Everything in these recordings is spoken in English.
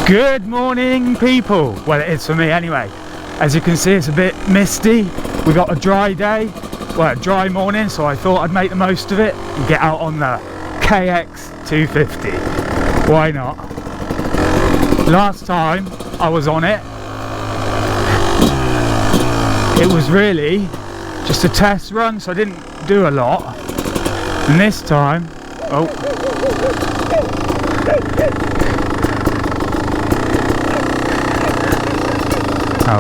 Good morning, people. Well, it is for me anyway. As you can see, it's a bit misty. We got a dry day, well, a dry morning, so I thought I'd make the most of it and get out on the KX 250. Why not? Last time I was on it, it was really just a test run, so I didn't do a lot. And this time, oh,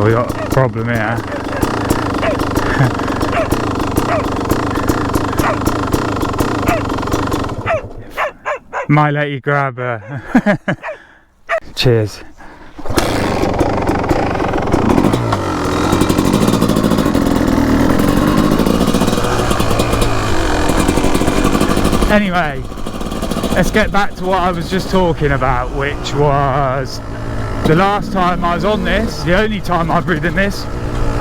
we got a problem here. Might let you grab her. Cheers. Anyway, let's get back to what I was just talking about, which was the last time I was on this, the only time I've ridden this,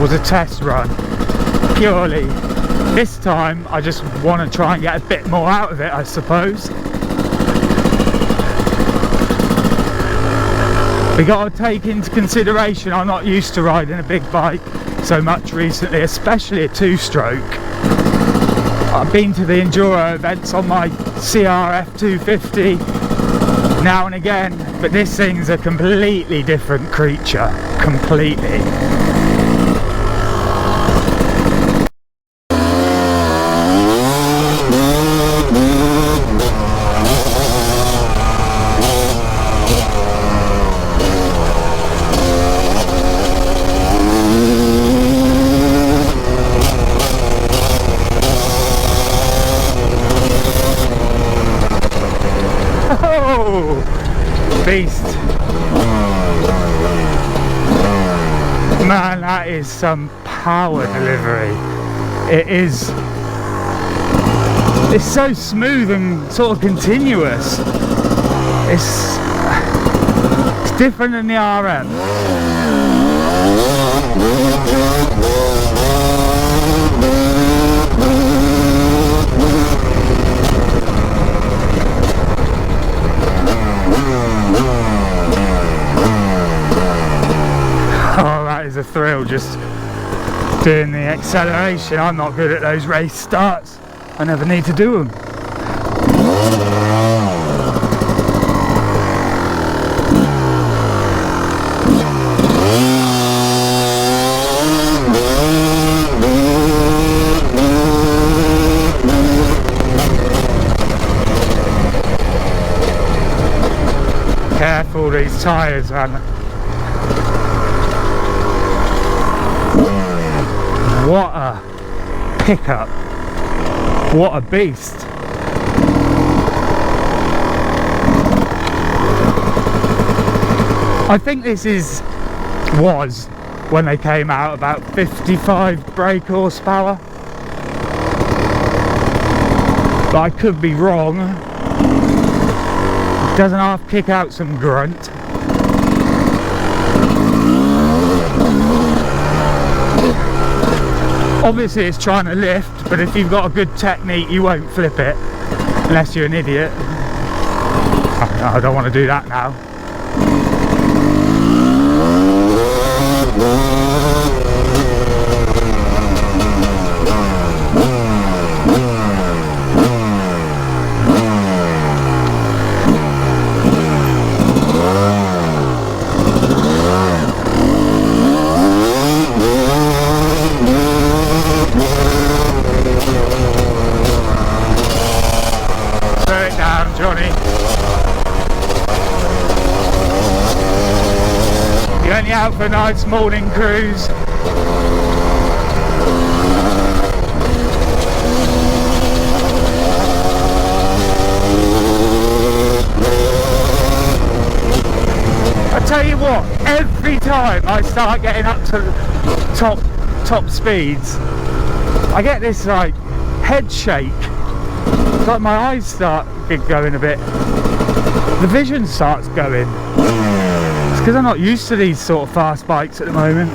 was a test run, purely. This time I just want to try and get a bit more out of it, I suppose. We got to take into consideration I'm not used to riding a big bike so much recently, especially a two-stroke. I've been to the enduro events on my CRF 250 now and again, but this thing's a completely different creature, completely. Beast. Man, that is some power delivery. It's so smooth and sort of continuous. It's different than the RM. Is a thrill just doing the acceleration. I'm not good at those race starts. I never need to do them. Careful these tyres, man. What a pickup, what a beast. I think this was when they came out about 55 brake horsepower, but I could be wrong. Doesn't half kick out some grunt. Obviously it's trying to lift, but if you've got a good technique you won't flip it, unless you're an idiot. I don't want to do that now. Johnny, you're only out for a nice morning cruise. I tell you what, every time I start getting up to the top speeds, I get this like head shake. It's like my eyes start going a bit. The vision starts going. It's because I'm not used to these sort of fast bikes at the moment.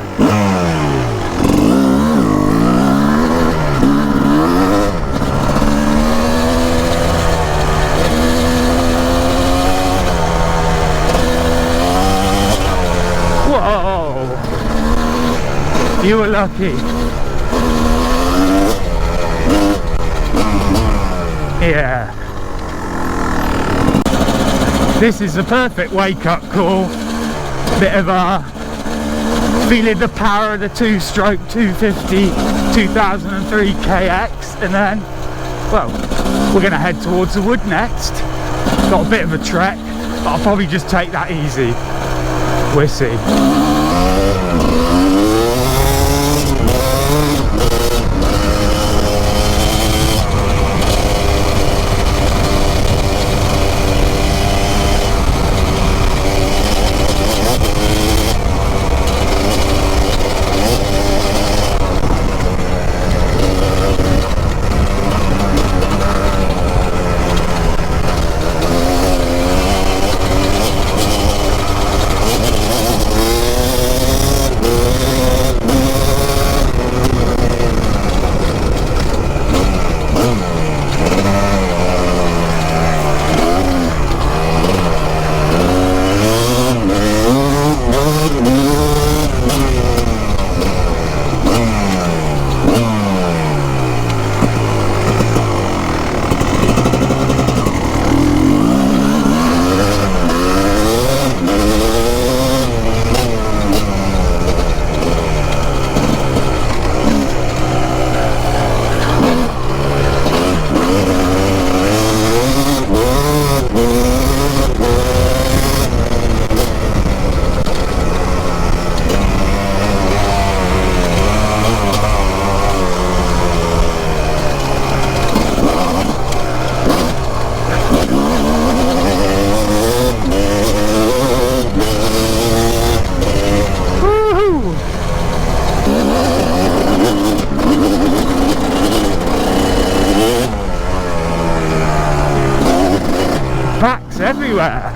You were lucky. Yeah. This is the perfect wake-up call. Bit of feeling the power of the two-stroke 250 2003 KX, and then, well, we're going to head towards the wood next. Got a bit of a trek, but I'll probably just take that easy. We'll see. Backs everywhere.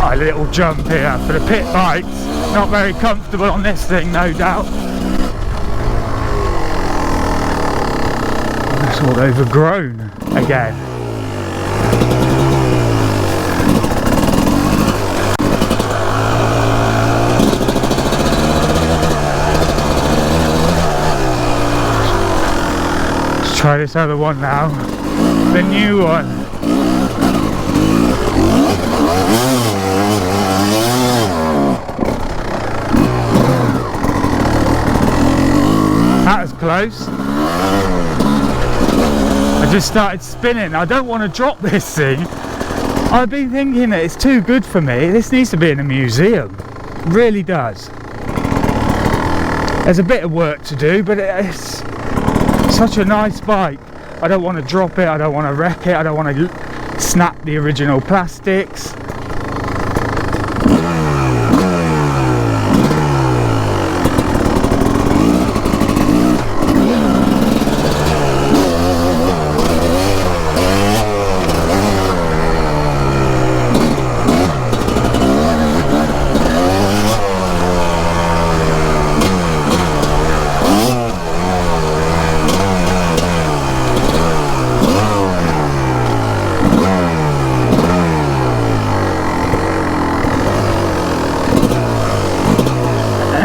A little jump here for the pit bikes. Not very comfortable on this thing, no doubt. It's all overgrown again. Try this other one now, the new one. That was close. I just started spinning. I don't want to drop this thing. I've been thinking that it's too good for me. This needs to be in a museum. It really does. There's a bit of work to do, but it's such a nice bike. I don't want to drop it, I don't want to wreck it, I don't want to snap the original plastics.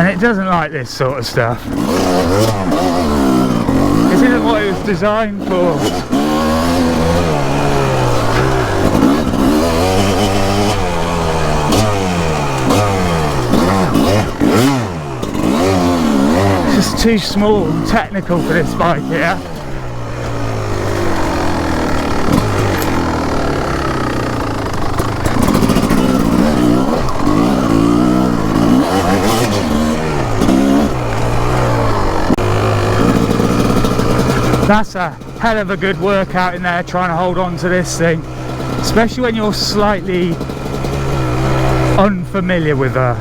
It doesn't like this sort of stuff. This isn't what it was designed for. It's just too small and technical for this bike here. That's a hell of a good workout in there, trying to hold on to this thing, especially when you're slightly unfamiliar with a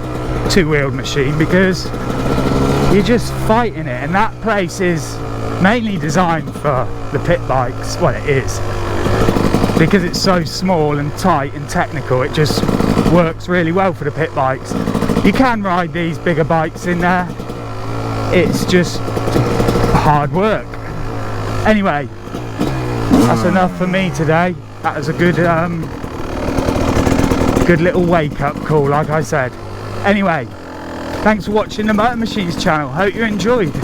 two-wheeled machine, because you're just fighting it, and that place is mainly designed for the pit bikes. Well, it is, because it's so small and tight and technical. It just works really well for the pit bikes. You can ride these bigger bikes in there, it's just hard work. Anyway, that's enough for me today. That was a good Good little wake up call, like I said. Anyway, thanks for watching the Motor Machines channel. Hope you enjoyed.